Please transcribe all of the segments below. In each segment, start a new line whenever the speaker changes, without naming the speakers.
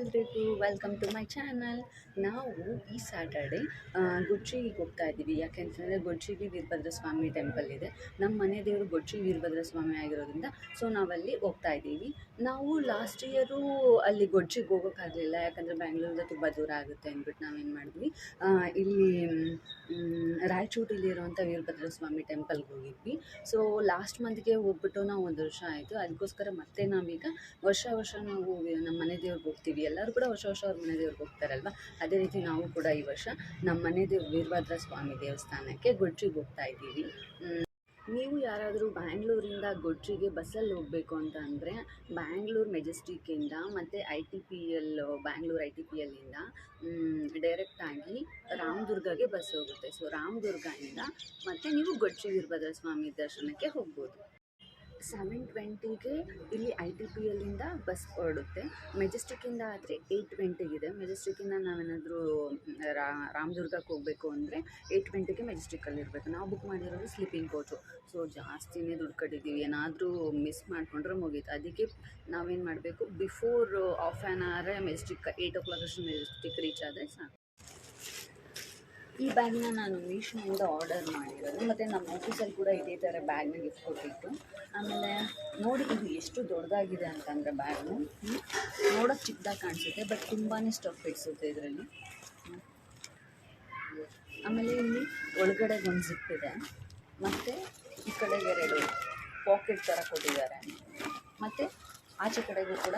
ಎಲ್ರಿಗೂ welcome to my channel. ನಾವು ಈ ಸ್ಯಾಟರ್ಡೆ ಗೊಡ್ಚಿಗೆ ಹೋಗ್ತಾ ಇದ್ದೀವಿ. ಯಾಕೆಂತಂದರೆ ಗೊಡ್ಚಿಲಿ ವೀರಭದ್ರ ಸ್ವಾಮಿ ಟೆಂಪಲ್ ಇದೆ. ನಮ್ಮ ಮನೆ ದೇವರು ಗೊಡ್ಚಿ ವೀರಭದ್ರ ಸ್ವಾಮಿ ಆಗಿರೋದ್ರಿಂದ ಸೊ ನಾವಲ್ಲಿ ಹೋಗ್ತಾ ಇದ್ದೀವಿ. ನಾವು ಲಾಸ್ಟ್ ಇಯರು ಅಲ್ಲಿ ಗೊಡ್ಚಿಗೆ ಹೋಗೋಕ್ಕಾಗಲಿಲ್ಲ, ಯಾಕಂದರೆ ಬ್ಯಾಂಗ್ಳೂರಿಂದ ತುಂಬ ದೂರ ಆಗುತ್ತೆ ಅಂದ್ಬಿಟ್ಟು ನಾವೇನು ಮಾಡಿದ್ವಿ, ಇಲ್ಲಿ ರಾಯಚೂರಿಲಿರುವಂಥ ವೀರಭದ್ರ ಸ್ವಾಮಿ ಟೆಂಪಲ್ಗೆ ಹೋಗಿದ್ವಿ. ಸೊ ಲಾಸ್ಟ್ ಮಂತ್ಗೆ ಹೋಗ್ಬಿಟ್ಟು ನಾವು 1 ವರ್ಷ ಆಯಿತು. ಅದಕ್ಕೋಸ್ಕರ ಮತ್ತೆ ನಾವೀಗ ವರ್ಷ ನಾವು ನಮ್ಮ ಮನೆ ದೇವ್ರಿಗೆ ಹೋಗ್ತೀವಿ. ಎಲ್ಲರೂ ಕೂಡ ವರ್ಷ ಅವ್ರ ಮನೆ ದೇವ್ರಿಗೆ ಹೋಗ್ತಾರಲ್ವ, ಅದೇ ರೀತಿ ನಾವು ಕೂಡ ಈ ವರ್ಷ ನಮ್ಮ ಮನೆ ದೇವ್ರು ವೀರಭದ್ರ ಸ್ವಾಮಿ ದೇವಸ್ಥಾನಕ್ಕೆ ಗೊಡ್ಚಿಗೆ ಹೋಗ್ತಾ ಇದ್ದೀವಿ. ನೀವು ಯಾರಾದರೂ ಬ್ಯಾಂಗ್ಳೂರಿಂದ ಗೊಡ್ಚಿಗೆ ಬಸ್ಸಲ್ಲಿ ಹೋಗಬೇಕು ಅಂತ ಅಂದರೆ ಬ್ಯಾಂಗ್ಳೂರು ಮೆಜೆಸ್ಟಿಕ್ಕಿಂದ ಮತ್ತು ITPL ಬ್ಯಾಂಗ್ಳೂರು ITPLinದ ಡೈರೆಕ್ಟಾಗಿ ರಾಮದುರ್ಗಗೆ ಬಸ್ ಹೋಗುತ್ತೆ. ಸೊ ರಾಮದುರ್ಗದಿಂದ ಮತ್ತು ನೀವು ಗೊಡ್ಚಿ ವೀರಭದ್ರ ಸ್ವಾಮಿ ದರ್ಶನಕ್ಕೆ ಹೋಗ್ಬೋದು. 7:20ಗೆ ಇಲ್ಲಿ ITPLinದ ಬಸ್ ಹೊರಡುತ್ತೆ. ಮೆಜೆಸ್ಟಿಕ್ಕಿಂದ ಆದರೆ 8:20ಗಿದೆ. ಮೆಜೆಸ್ಟಿಕ್ಕಿಂದ ನಾವೇನಾದರೂ ರಾಮದುರ್ಗಕ್ಕೆ ಹೋಗಬೇಕು ಅಂದರೆ 8:20ಗೆ ಮೆಜೆಸ್ಟಿಕ್ಕಲ್ಲಿ ಇರಬೇಕು. ನಾವು ಬುಕ್ ಮಾಡಿರೋದು ಸ್ಲೀಪಿಂಗ್ ಕೋಚು. ಸೊ ಜಾಸ್ತಿನೇ ದುಡ್ಡು ಕಟ್ಟಿದ್ದೀವಿ. ಏನಾದರೂ ಮಿಸ್ ಮಾಡಿಕೊಂಡ್ರೆ ಮುಗೀತು. ಅದಕ್ಕೆ ನಾವೇನು ಮಾಡಬೇಕು, before half an hour Majestic 8 o'clock ಅಷ್ಟು ಮೆಜೆಸ್ಟಿಕ್ ರೀಚ್ ಆದರೆ ಸಾಕು. ಈ ಬ್ಯಾಗ್ನ ನಾನು ಮೀಶೋಯಿಂದ ಆರ್ಡರ್ ಮಾಡಿರೋದು, ಮತ್ತು ನಮ್ಮ ಆಫೀಸಲ್ಲಿ ಕೂಡ ಇದೇ ಥರ ಬ್ಯಾಗ್ನ ಗಿಫ್ಟ್ ಕೊಟ್ಟಿತ್ತು. ಆಮೇಲೆ ನೋಡಿ, ಇದು ಎಷ್ಟು ದೊಡ್ಡದಾಗಿದೆ ಅಂತಂದರೆ ಬ್ಯಾಗು ನೋಡೋಕ್ಕೆ ಚಿಕ್ಕದಾಗಿ ಕಾಣಿಸುತ್ತೆ, ಬಟ್ ತುಂಬಾ ಸ್ಟಫ್ ಇಡಿಸುತ್ತೆ ಇದರಲ್ಲಿ. ಆಮೇಲೆ ಇಲ್ಲಿ ಒಳಗಡೆ ಒಂದು ಜಿಪ್ ಇದೆ, ಮತ್ತು ಈ ಕಡೆಗೆ 2 ಪಾಕೆಟ್ ಥರ ಕೊಟ್ಟಿದ್ದಾರೆ, ಮತ್ತು ಆಚೆ ಕಡೆಗೂ ಕೂಡ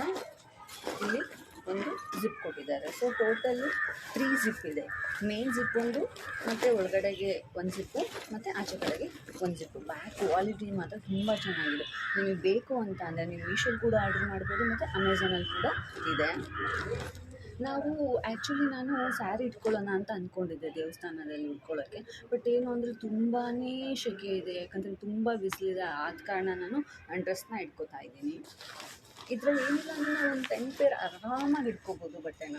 ಇಲ್ಲಿ ಒಂದು ಜಿಪ್ ಕೊಟ್ಟಿದ್ದಾರೆ. ಸೊ ಟೋಟಲಿ 3 ಜಿಪ್ ಇದೆ. ಮೇನ್ ಜಿಪ್ ಒಂದು, ಮತ್ತು ಒಳಗಡೆಗೆ ಒಂದು ಜಿಪ್ಪು, ಮತ್ತು ಆಚೆ ಕಡೆಗೆ ಒಂದು ಜಿಪ್ಪು. ಬ್ಯಾಗ್ ಕ್ವಾಲಿಟಿ ಮಾತ್ರ ತುಂಬ ಚೆನ್ನಾಗಿದೆ. ನಿಮಗೆ ಬೇಕು ಅಂತ ಅಂದರೆ ನೀವು ಮೀಶೋಲ್ಲಿ ಕೂಡ ಆರ್ಡ್ರ್ ಮಾಡ್ಬೋದು, ಮತ್ತು ಅಮೆಝಾನಲ್ಲಿ ಕೂಡ ಇದೆ. ನಾನು ಸ್ಯಾರಿ ಇಟ್ಕೊಳ್ಳೋಣ ಅಂತ ಅಂದ್ಕೊಂಡಿದ್ದೆ ದೇವಸ್ಥಾನದಲ್ಲಿ ಉಟ್ಕೊಳ್ಳೋಕ್ಕೆ. ಬಟ್ ಏನು ಅಂದರೆ ತುಂಬಾ ಸೆಕೆ ಇದೆ, ಯಾಕಂದರೆ ತುಂಬ ಬಿಸಿಲಿದೆ. ಆದ ಕಾರಣ ನಾನು ಡ್ರೆಸ್ನ ಇಟ್ಕೋತಾ ಇದ್ದೀನಿ. ಇದರಲ್ಲಿ ಏನಿಲ್ಲ ಅಂದರೆ ನಾವು ಒಂದು 10 ಪೇರ್ ಆರಾಮಾಗಿ ಇಟ್ಕೋಬೋದು ಬಟ್ಟೆನ.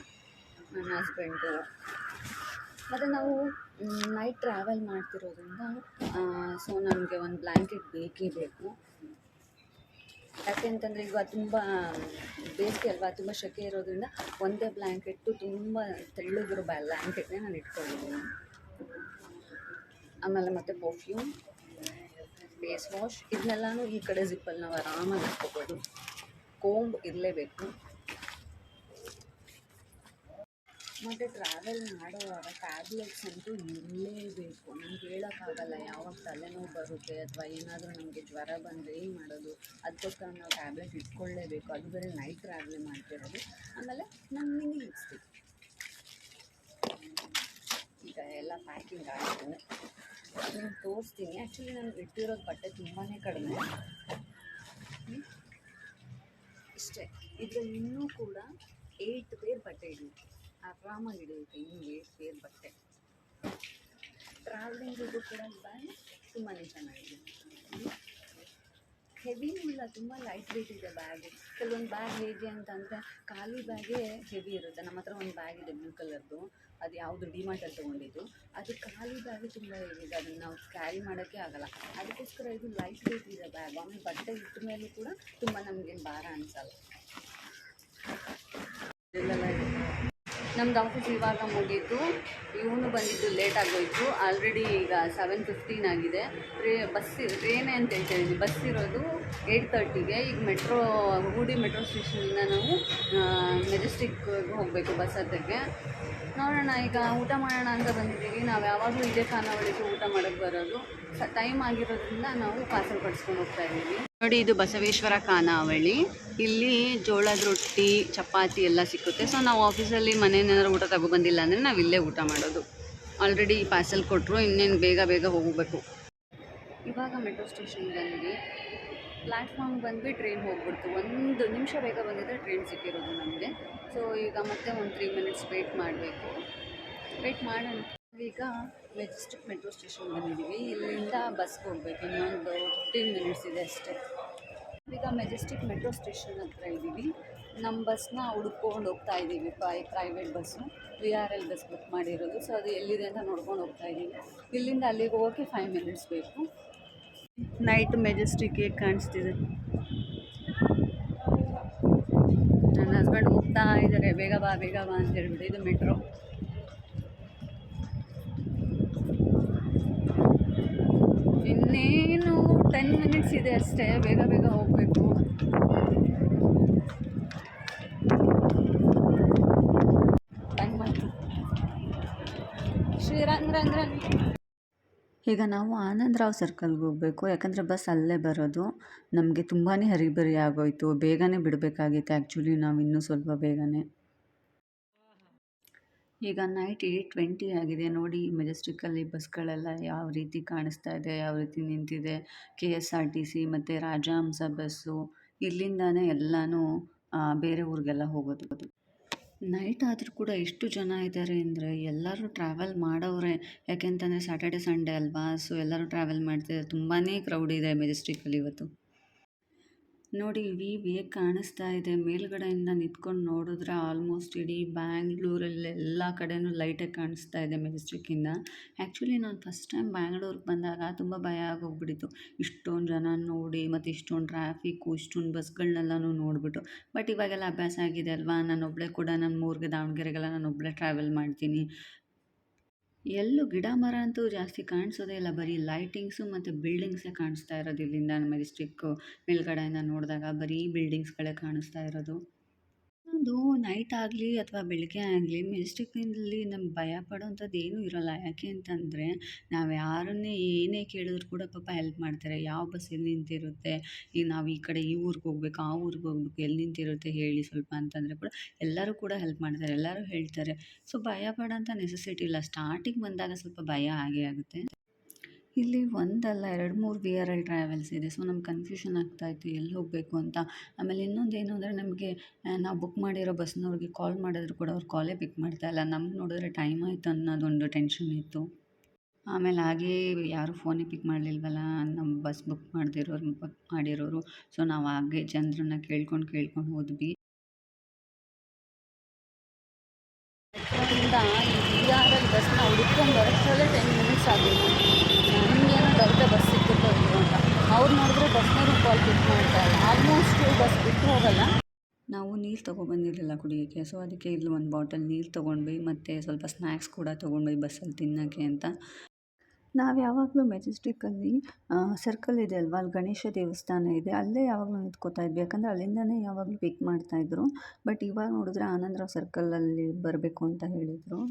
ನನ್ನ ಹಸ್ಬೆಂಡು ಮತ್ತು ನಾವು ನೈಟ್ ಟ್ರಾವೆಲ್ ಮಾಡ್ತಿರೋದ್ರಿಂದ ಸೊ ನಮಗೆ ಒಂದು ಬ್ಲ್ಯಾಂಕೆಟ್ ಬೇಕೇ ಬೇಕು. ಯಾಕೆ ಅಂತಂದರೆ ಈಗ ತುಂಬ ಬೇಸಿಗೆ ಅಲ್ವಾ, ತುಂಬ ಸೆಕೆ ಇರೋದ್ರಿಂದ ಒಂದೇ ಬ್ಲ್ಯಾಂಕೆಟ್ಟು ತುಂಬ ತೆಳ್ಳಗಿರೋ ಬ್ಲ್ಯಾಂಕೆಟ್ನೇ ನಾನು ಇಟ್ಕೊಂಡಿದ್ದೀನಿ. ಆಮೇಲೆ ಮತ್ತು ಪರ್ಫ್ಯೂಮ್, ಫೇಸ್ ವಾಶ್ ಇದನ್ನೆಲ್ಲನೂ ಈ ಕಡೆ ಜಿಪ್ಪಲ್ಲಿ ನಾವು ಆರಾಮಾಗಿ ಇಟ್ಕೋಬೋದು. ಕೋಂಬ್ ಇರಲೇಬೇಕು. ಮತ್ತು ಟ್ರಾವೆಲ್ ಮಾಡುವಾಗ ಟ್ಯಾಬ್ಲೆಟ್ಸ್ ಅಂತೂ ಇರಲೇಬೇಕು. ನಮ್ಗೆ ಹೇಳೋಕ್ಕಾಗಲ್ಲ ಯಾವಾಗ ತಲೆನೋವು ಬರುತ್ತೆ ಅಥವಾ ಏನಾದರೂ ನಮಗೆ ಜ್ವರ ಬಂದರೆ ಏನು ಮಾಡೋದು. ಅದಕ್ಕೋಸ್ಕರ ನಾವು ಟ್ಯಾಬ್ಲೆಟ್ ಇಟ್ಕೊಳ್ಳೇಬೇಕು. ಅದು ಬೇರೆ ನೈಟ್ ಟ್ರಾವೆಲ್ ಮಾಡ್ತಿರೋದು. ಆಮೇಲೆ ನಮ್ಮ ಮಿನಿ ಲಿಪ್ಸ್ಟಿಕ್. ಈಗ ಎಲ್ಲ ಪ್ಯಾಕಿಂಗ್ ಆಯಿತು, ನಿಮ್ಗೆ ತೋರಿಸ್ತೀನಿ. ಆ್ಯಕ್ಚುಲಿ ನಾನು ಇಟ್ಟಿರೋದು ಬಟ್ಟೆ ತುಂಬಾ ಕಡಿಮೆ, ಇಷ್ಟೇ. ಇದರಲ್ಲಿ ಇನ್ನೂ ಕೂಡ 8 ಪೇರ್ ಬಟ್ಟೆ ಹಿಡಿಯುತ್ತೆ, ಆರಾಮಾಗಿ ಹಿಡಿಯುತ್ತೆ. ಇನ್ನೂ 8 ಪೇರ್ ಬಟ್ಟೆ. ಟ್ರಾವೆಲಿಂಗಿಗೂ ಕೂಡ ಬ್ಯಾಗ್ ತುಂಬಾ ಚೆನ್ನಾಗಿದೆ. ಹೆವಿನೂ ಇಲ್ಲ, ತುಂಬ ಲೈಟ್ ವೇಟ್ ಇದೆ ಬ್ಯಾಗು. ಕೆಲವೊಂದು ಬ್ಯಾಗ್ ಹೇಗೆ ಅಂತಂದರೆ ಖಾಲಿ ಬ್ಯಾಗೇ ಹೆವಿ ಇರುತ್ತೆ. ನಮ್ಮ ಹತ್ರ ಒಂದು ಬ್ಯಾಗ್ ಇದೆ ಬ್ಲೂ ಕಲರ್ದು, ಅದು ಯಾವುದು ಡಿಮಾರ್ಟಲ್ಲಿ ತೊಗೊಂಡಿದ್ದು. ಅದು ಖಾಲಿ ಬ್ಯಾಗು ತುಂಬ ಹೆವಿ ಇದೆ, ಅದನ್ನು ನಾವು ಕ್ಯಾರಿ ಮಾಡೋಕ್ಕೆ ಆಗೋಲ್ಲ. ಅದಕ್ಕೋಸ್ಕರ ಇದು ಲೈಟ್ ವೇಟ್ ಇದೆ ಬ್ಯಾಗ್. ಆಮೇಲೆ ಬಟ್ಟೆ ಇಟ್ಟ ಮೇಲೂ ಕೂಡ ತುಂಬ ನಮಗೇನು ಭಾರ ಅನಿಸಲ್ಲ. ನಮ್ಮದು ಆಫೀಸ್ ಇವಾಗ ಮುಗೀತು. ಇವನು ಬಂದಿದ್ದು ಲೇಟ್ ಆಗೋಯಿತು. ಆಲ್ರೆಡಿ ಈಗ 7:15 ಆಗಿದೆ. ಟ್ರೇನೇ ಅಂತ ಹೇಳ್ತಾಯಿದ್ದೀನಿ. ಬಸ್ ಇರೋದು 8:30ಗೆ. ಈಗ ಹೂಡಿ ಮೆಟ್ರೋ ಸ್ಟೇಷನಿಂದ ನಾವು ಮೆಜೆಸ್ಟಿಕ್ಗೆ ಹೋಗಬೇಕು ಬಸ್ ಹತ್ತಕ್ಕೆ. ನೋಡೋಣ, ಈಗ ಊಟ ಮಾಡೋಣ ಅಂತ ಬಂದಿದ್ದೀವಿ. ನಾವು ಯಾವಾಗಲೂ ಇದೇ ಖಾನಾವಳಿಗೆ ಊಟ ಮಾಡೋಕ್ಕೆ ಬರೋದು. ಟೈಮ್ ಆಗಿರೋದ್ರಿಂದ ನಾವು ಪಾರ್ಸಲ್ ಪಡಿಸ್ಕೊಂಡು ಹೋಗ್ತಾ ಇದ್ದೀವಿ. ನೋಡಿ, ಇದು ಬಸವೇಶ್ವರ ಖಾನಾವಳಿ. ಇಲ್ಲಿ ಜೋಳದ ರೊಟ್ಟಿ, ಚಪಾತಿ ಎಲ್ಲ ಸಿಕ್ಕುತ್ತೆ. ಸೊ ನಾವು ಆಫೀಸಲ್ಲಿ ಮನೇನೇನಾದ್ರು ಊಟ ತಗೊಬಂದಿಲ್ಲ ಅಂದರೆ ನಾವು ಇಲ್ಲೇ ಊಟ ಮಾಡೋದು. ಆಲ್ರೆಡಿ ಪಾರ್ಸಲ್ ಕೊಟ್ಟರು, ಇನ್ನೇನು ಬೇಗ ಹೋಗಬೇಕು. ಇವಾಗ ಮೆಟ್ರೋ ಸ್ಟೇಷನ್ ಬಂದ್ವಿ. ಪ್ಲ್ಯಾಟ್ಫಾರ್ಮ್ ಬಂದ್ವಿ, ಟ್ರೈನ್ ಹೋಗ್ಬಿಡ್ತು. 1 ನಿಮಿಷ ಬೇಗ ಬಂದಿದ್ದರೆ ಟ್ರೈನ್ ಸಿಕ್ಕಿರೋದು ನಮಗೆ. ಸೊ ಈಗ ಮತ್ತೆ ಒಂದು 3 ಮಿನಿಟ್ಸ್ ವೆಯ್ಟ್ ಮಾಡೋಣ. ಈಗ ಮೆಜೆಸ್ಟಿಕ್ ಮೆಟ್ರೋ ಸ್ಟೇಷನ್ ಬಂದಿದ್ದೀವಿ. ಇಲ್ಲಿಂದ ಬಸ್ಗೆ ಹೋಗಬೇಕು. ಇನ್ನೊಂದು 15 ಮಿನಿಟ್ಸ್ ಇದೆ ಅಷ್ಟೇ. ಈಗ ಮೆಜೆಸ್ಟಿಕ್ ಮೆಟ್ರೋ ಸ್ಟೇಷನ್ ಹತ್ರ ಇದ್ದೀವಿ. ನಮ್ಮ ಬಸ್ನ ಹುಡ್ಕೊಂಡು ಹೋಗ್ತಾ ಇದ್ದೀವಿ. Private bus VRL bus book ಮಾಡಿರೋದು. ಸೊ ಅದು ಎಲ್ಲಿದೆ ಅಂತ ನೋಡ್ಕೊಂಡು ಹೋಗ್ತಾ ಇದ್ದೀವಿ. ಇಲ್ಲಿಂದ ಅಲ್ಲಿಗೆ ಹೋಗೋಕ್ಕೆ 5 ಮಿನಿಟ್ಸ್ ಬೇಕು. ನೈಟ್ ಮೆಜೆಸ್ಟಿಕ್ ಹೇಗೆ ಕಾಣಿಸ್ತಿದೆ, ನನ್ನ ಹಸ್ಬೆಂಡ್ ಹೋಗ್ತಾ ಇದ್ದಾರೆ, ಬೇಗ ಬಾ ಅಂತ ಹೇಳ್ಬಿಟ್ಟು. ಇದು ಮೆಟ್ರೋ. ಇನ್ನೇನು 10 ಮಿನಿಟ್ಸ್ ಇದೆ ಅಷ್ಟೇ, ಬೇಗ ಹೋಗಬೇಕು. ಶ್ರೀರಂಗ್ರಂಗ್ರನ್. ಈಗ ನಾವು ಆನಂದರಾವ್ ಸರ್ಕಲ್ಗೆ ಹೋಗಬೇಕು, ಯಾಕಂದರೆ ಬಸ್ ಅಲ್ಲೇ ಬರೋದು. ನಮಗೆ ತುಂಬಾ ಹರಿಬರಿ ಆಗೋಯಿತು, ಬೇಗನೆ ಬಿಡಬೇಕಾಗಿತ್ತು ಆ್ಯಕ್ಚುಲಿ ನಾವು ಇನ್ನೂ ಸ್ವಲ್ಪ ಬೇಗನೆ. ಈಗ ನೈಟ್ 8:20 ಆಗಿದೆ. ನೋಡಿ ಮೆಜೆಸ್ಟಿಕ್ಕಲ್ಲಿ ಬಸ್ಗಳೆಲ್ಲ ಯಾವ ರೀತಿ ಕಾಣಿಸ್ತಾ ಇದೆ, ಯಾವ ರೀತಿ ನಿಂತಿದೆ. KSRTC ಮತ್ತು ರಾಜಹಂಸ ಬಸ್ಸು ಇಲ್ಲಿಂದಾನೇ ಎಲ್ಲನೂ ಬೇರೆ ಊರಿಗೆಲ್ಲ ಹೋಗೋದು. ನೈಟ್ ಆದರೂ ಕೂಡ ಎಷ್ಟು ಜನ ಇದ್ದಾರೆ ಅಂದರೆ ಎಲ್ಲರೂ ಟ್ರಾವೆಲ್ ಮಾಡೋರೆ. ಯಾಕೆಂತಂದರೆ ಸ್ಯಾಟರ್ಡೆ ಸಂಡೇ ಅಲ್ವಾ, ಸೊ ಎಲ್ಲರೂ ಟ್ರಾವೆಲ್ ಮಾಡ್ತಿದ್ದಾರೆ. ತುಂಬಾ ಕ್ರೌಡ್ ಇದೆ ಮೆಜೆಸ್ಟಿಕ್ಕಲ್ಲಿ ಇವತ್ತು. ನೋಡಿ ಹೇಗೆ ಕಾಣಿಸ್ತಾ ಇದೆ. ಮೇಲ್ಗಡೆಯಿಂದ ನಿಂತ್ಕೊಂಡು ನೋಡಿದ್ರೆ ಆಲ್ಮೋಸ್ಟ್ ಇಡೀ ಬ್ಯಾಂಗ್ಳೂರಲ್ಲಿ ಎಲ್ಲ ಕಡೆನೂ ಲೈಟಾಗಿ ಕಾಣಿಸ್ತಾ ಇದೆ ಮೆಜೆಸ್ಟಿಕ್ಕಿಂದ. ಆ್ಯಕ್ಚುಲಿ ನಾನು ಫಸ್ಟ್ ಟೈಮ್ ಬ್ಯಾಂಗ್ಳೂರಿಗೆ ಬಂದಾಗ ತುಂಬ ಭಯ ಆಗೋಗ್ಬಿಟ್ಟಿತ್ತು, ಇಷ್ಟೊಂದು ಜನ ನೋಡಿ ಮತ್ತು ಇಷ್ಟೊಂದು ಟ್ರಾಫಿಕ್ಕು, ಇಷ್ಟೊಂದು ಬಸ್ಗಳನ್ನೆಲ್ಲನೂ ನೋಡಿಬಿಟ್ಟು. ಬಟ್ ಇವಾಗೆಲ್ಲ ಅಭ್ಯಾಸ ಆಗಿದೆ ಅಲ್ವಾ, ನಾನೊಬ್ಬಳೇ ಕೂಡ ನನ್ನ ಊರಿಗೆ ದಾವಣಗೆರೆಗೆಲ್ಲ ನಾನೊಬ್ಬಳೇ ಟ್ರಾವೆಲ್ ಮಾಡ್ತೀನಿ. ಎಲ್ಲೂ ಗಿಡ ಮರ ಅಂತೂ ಜಾಸ್ತಿ ಕಾಣಿಸೋದೇ ಇಲ್ಲ, ಬರೀ ಲೈಟಿಂಗ್ಸು ಮತ್ತು ಬಿಲ್ಡಿಂಗ್ಸೇ ಕಾಣಿಸ್ತಾ ಇರೋದು. ಇಲ್ಲಿಂದ ಮೆಜೆಸ್ಟಿಕ್ಕು ಮೇಲ್ಗಡೆಯಿಂದ ನೋಡಿದಾಗ ಬರೀ ಬಿಲ್ಡಿಂಗ್ಸ್ಗಳೇ ಕಾಣಿಸ್ತಾ ಇರೋದು. ಅದು ನೈಟ್ ಆಗಲಿ ಅಥವಾ ಬೆಳಗ್ಗೆ ಆಗಲಿ ಮೆಜೆಸ್ಟಿಕ್ಕಿನಲ್ಲಿ ನಮ್ಗೆ ಭಯ ಪಡೋವಂಥದ್ದು ಏನೂ ಇರೋಲ್ಲ. ಯಾಕೆ ಅಂತಂದರೆ ನಾವು ಯಾರನ್ನೇ ಏನೇ ಕೇಳಿದ್ರು ಕೂಡ ಪಾಪ ಹೆಲ್ಪ್ ಮಾಡ್ತಾರೆ. ಯಾವ ಬಸ್ ಎಲ್ಲಿ ನಿಂತಿರುತ್ತೆ, ಈಗ ನಾವು ಈ ಕಡೆ ಈ ಊರಿಗೆ ಹೋಗ್ಬೇಕು, ಆ ಊರಿಗೆ ಹೋಗ್ಬೇಕು, ಎಲ್ಲಿ ನಿಂತಿರುತ್ತೆ ಹೇಳಿ ಸ್ವಲ್ಪ ಅಂತಂದರೆ ಕೂಡ ಎಲ್ಲರೂ ಕೂಡ ಹೆಲ್ಪ್ ಮಾಡ್ತಾರೆ, ಎಲ್ಲರೂ ಹೇಳ್ತಾರೆ. ಸೊ ಭಯ ಪಡೋಂಥ ನೆಸೆಸಿಟಿ ಇಲ್ಲ. ಸ್ಟಾರ್ಟಿಂಗ್ ಬಂದಾಗ ಸ್ವಲ್ಪ ಭಯ ಆಗೇ ಆಗುತ್ತೆ. ಇಲ್ಲಿ ಒಂದಲ್ಲ 2-3 VRL ಟ್ರಾವೆಲ್ಸ್ ಇದೆ. ಸೊ ನಮ್ಗೆ ಕನ್ಫ್ಯೂಷನ್ ಆಗ್ತಾಯಿತ್ತು ಎಲ್ಲಿ ಹೋಗಬೇಕು ಅಂತ. ಆಮೇಲೆ ಇನ್ನೊಂದೇನು ಅಂದರೆ ನಮಗೆ ನಾವು ಬುಕ್ ಮಾಡಿರೋ ಬಸ್ನವ್ರಿಗೆ ಕಾಲ್ ಮಾಡಿದ್ರು ಕೂಡ ಅವ್ರು ಕಾಲೇ ಪಿಕ್ ಮಾಡ್ತಾಯಿಲ್ಲ. ನಮ್ಗೆ ನೋಡಿದ್ರೆ ಟೈಮ್ ಆಯಿತು ಅನ್ನೋದೊಂದು ಟೆನ್ಷನ್ ಇತ್ತು. ಆಮೇಲೆ ಹಾಗೇ ಯಾರೂ ಫೋನೇ ಪಿಕ್ ಮಾಡಲಿಲ್ವಲ್ಲ ನಮ್ಮ ಬಸ್ ಬುಕ್ ಮಾಡಿರೋರು. ಸೊ ನಾವು ಹಾಗೆ ಜನರನ್ನ ಕೇಳ್ಕೊಂಡು ಹೋದ್ವಿ. ಮೆಟ್ರೋಯಿಂದ ಈ VRL ಬಸ್ನ ಹುಡ್ಕೊಂಡು ಬರೋಷ್ಟರಲ್ಲೇ 10 ಮಿನಿಟ್ಸ್ ಆಗಿತ್ತು. ನಿಮಗೇನೋ ಡೌಟೇ ಬಸ್ ಸಿಕ್ಕಿತ್ತು ಅಂತ. ಅವ್ರು ನೋಡಿದ್ರೆ ಬಸ್ನವರು ಕಾಲ್ ಪಿಕ್ ಮಾಡ್ತಾಯಿಲ್ಲ. ಆಲ್ಮೋಸ್ಟ್ ಬಸ್ ಬಿಟ್ಟು ಹೋಗಲ್ಲ. ನಾವು ನೀರು ತೊಗೊಬಂದಿರಲಿಲ್ಲ ಕುಡಿಯೋಕ್ಕೆ, ಸೊ ಅದಕ್ಕೆ ಇಲ್ಲಿ ಒಂದು ಬಾಟಲ್ ನೀರು ತೊಗೊಂಡ್ವಿ ಮತ್ತು ಸ್ವಲ್ಪ ಸ್ನ್ಯಾಕ್ಸ್ ಕೂಡ ತೊಗೊಂಡ್ವಿ ಬಸ್ಸಲ್ಲಿ ತಿನ್ನೋಕ್ಕೆ ಅಂತ. ನಾವು ಯಾವಾಗಲೂ ಮೆಜೆಸ್ಟಿಕ್ಕಲ್ಲಿ ಸರ್ಕಲ್ ಇದೆ ಅಲ್ವಾ, ಅಲ್ಲಿ ಗಣೇಶ ದೇವಸ್ಥಾನ ಇದೆ, ಅಲ್ಲೇ ಯಾವಾಗಲೂ ನಿಂತ್ಕೋತಾ ಇದ್ವಿ. ಯಾಕಂದರೆ ಅಲ್ಲಿಂದನೇ ಯಾವಾಗಲೂ ಪಿಕ್ ಮಾಡ್ತಾಯಿದ್ರು. ಬಟ್ ಇವಾಗ ನೋಡಿದ್ರೆ ಆನಂದರಾವ್ ಸರ್ಕಲಲ್ಲಿ ಬರಬೇಕು ಅಂತ ಹೇಳಿದರು.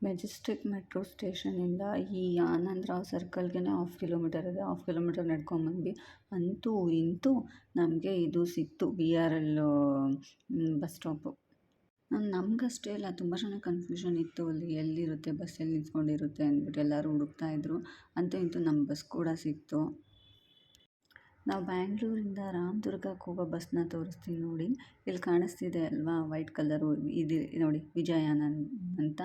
ಮೆಜೆಸ್ಟಿಕ್ ಮೆಟ್ರೋ ಸ್ಟೇಷನಿಂದ ಈ ಆನಂದರಾವ್ ಸರ್ಕಲ್ಗೆ 1/2 ಕಿಲೋಮೀಟರ್ ಇದೆ. 1/2 ಕಿಲೋಮೀಟರ್ ನಡ್ಕೊಂಬಂದ್ವಿ. ಅಂತೂ ಇಂತೂ ನಮಗೆ ಇದು ಸಿಕ್ತು, VRL ಬಸ್ ಸ್ಟಾಪು. ನಮಗಷ್ಟೇ ಅಲ್ಲ, ತುಂಬ ಜನ ಕನ್ಫ್ಯೂಷನ್ ಇತ್ತು ಅಲ್ಲಿ ಎಲ್ಲಿರುತ್ತೆ ಬಸ್, ಎಲ್ಲಿ ನಿಂತ್ಕೊಂಡಿರುತ್ತೆ ಅಂದ್ಬಿಟ್ಟು ಎಲ್ಲರೂ ಹುಡುಕ್ತಾಯಿದ್ರು. ಅಂತೂ ಇಂತೂ ನಮ್ಮ ಬಸ್ ಕೂಡ ಸಿಕ್ತು. ನಾವು ಬ್ಯಾಂಗ್ಳೂರಿಂದ ರಾಮದುರ್ಗಕ್ಕೆ ಹೋಗೋ ಬಸ್ನ ತೋರಿಸ್ತೀನಿ ನೋಡಿ. ಇಲ್ಲಿ ಕಾಣಿಸ್ತಿದೆ ಅಲ್ವಾ ವೈಟ್ ಕಲರು, ಇದು ನೋಡಿ ವಿಜಯಾನಂದ್ ಅಂತ.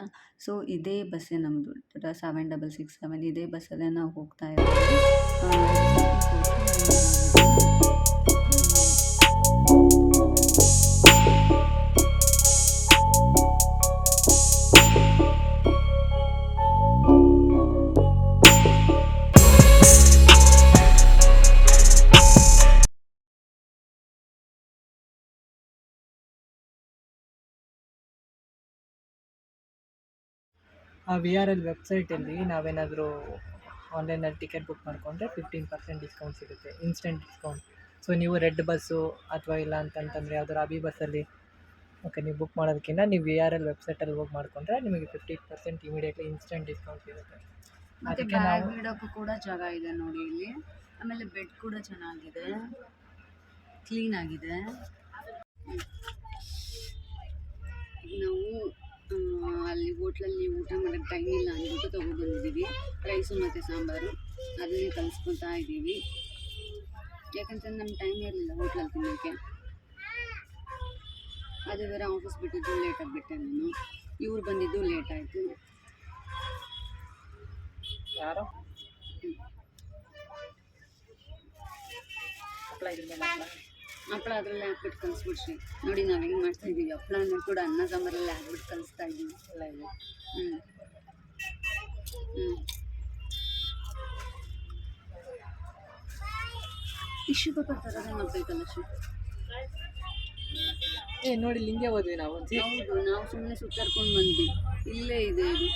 ಸೊ ಇದೇ ಬಸ್ಸೇ ನಮ್ಮದು 7667. ಇದೇ ಬಸ್ಸಲ್ಲೇ ನಾವು ಹೋಗ್ತಾ ಇದ್ದೀವಿ.
ಆ VRL ವೆಬ್ಸೈಟಲ್ಲಿ ನಾವೇನಾದರೂ ಆನ್ಲೈನಲ್ಲಿ ಟಿಕೆಟ್ ಬುಕ್ ಮಾಡಿಕೊಂಡ್ರೆ 15% ಡಿಸ್ಕೌಂಟ್ ಸಿಗುತ್ತೆ, ಇನ್ಸ್ಟೆಂಟ್ ಡಿಸ್ಕೌಂಟ್. ಸೊ ನೀವು ರೆಡ್ ಬಸ್ಸು ಅಥವಾ ಇಲ್ಲ ಅಂತಂತಂದರೆ ಯಾವ್ದಾದ್ರು ಅಭಿ ಬಸ್ಸಲ್ಲಿ ಓಕೆ ನೀವು ಬುಕ್ ಮಾಡೋದಕ್ಕಿಂತ ನೀವು VRL ವೆಬ್ಸೈಟಲ್ಲಿ ಹೋಗಿ ಮಾಡಿಕೊಂಡ್ರೆ ನಿಮಗೆ 50% ಇಮಿಡಿಯೇಟ್ಲಿ ಇನ್ಸ್ಟೆಂಟ್ ಡಿಸ್ಕೌಂಟ್ ಸಿಗುತ್ತೆ.
ಅದಕ್ಕೆ ಬ್ಯಾಗ್ ಇಡೋಕ್ಕೂ ಕೂಡ ಜಾಗ ಇದೆ ನೋಡಿ ಇಲ್ಲಿ. ಆಮೇಲೆ ಬೆಡ್ ಕೂಡ ಚೆನ್ನಾಗಿದೆ, ಕ್ಲೀನ್ ಆಗಿದೆ. ನಾವು ಅಲ್ಲಿ ಹೋಟ್ಲಲ್ಲಿ ಊಟ ಮಾಡೋಕ್ಕೆ ಟೈಮ್ ಇಲ್ಲ ಅಂದ್ಬಿಟ್ಟು ತೊಗೊಬಂದಿದ್ದೀವಿ ರೈಸು ಮತ್ತು ಸಾಂಬಾರು. ಅದನ್ನೇ ಕಲಿಸ್ಕೊತಾ ಇದ್ದೀವಿ, ಯಾಕಂತಂದ್ರೆ ನಮ್ಗೆ ಟೈಮ್ ಇರಲಿಲ್ಲ ಹೋಟ್ಲಲ್ಲಿ ತಿನ್ನೋಕ್ಕೆ. ಅದು ಬೇರೆ ಆಫೀಸ್ ಬಿಟ್ಟಿದ್ದು ಲೇಟ್ ಆಗಿಬಿಟ್ಟೆ ನಾನು, ಇವ್ರು ಬಂದಿದ್ದು ಲೇಟ್ ಆಯಿತು.
ಯಾರು
ಹಪ್ಪಳ ಅದರಲ್ಲೇ ಹಾಕ್ಬಿಟ್ಟು ಕಲಿಸ್ಬಿಡ್ರಿ. ನೋಡಿ ನಾವು ಹೆಂಗೆ ಮಾಡ್ತಾಯಿದ್ದೀವಿ, ಹಪ್ಪಳನೂ ಕೂಡ ಅನ್ನ ಸಾಂಬಾರಲ್ಲೇ ಹಾಕ್ಬಿಟ್ಟು ಕಲಿಸ್ತಾ ಇದ್ದೀವಿ. ಟಿಶ್ಯೂ ಪೇಪರ್ ತರೋದೇ ಮಕ್ಕಳು ಕಲಶು.
ನೋಡಿ ಹಿಂಗೆ ಹೋದ್ವಿ ನಾವು
ಹೌದು, ನಾವು ಸುಮ್ಮನೆ ಸುತ್ತಾಡ್ಕೊಂಡು ಬಂದ್ವಿ. ಇಲ್ಲೇ ಇದೆ ಇದು.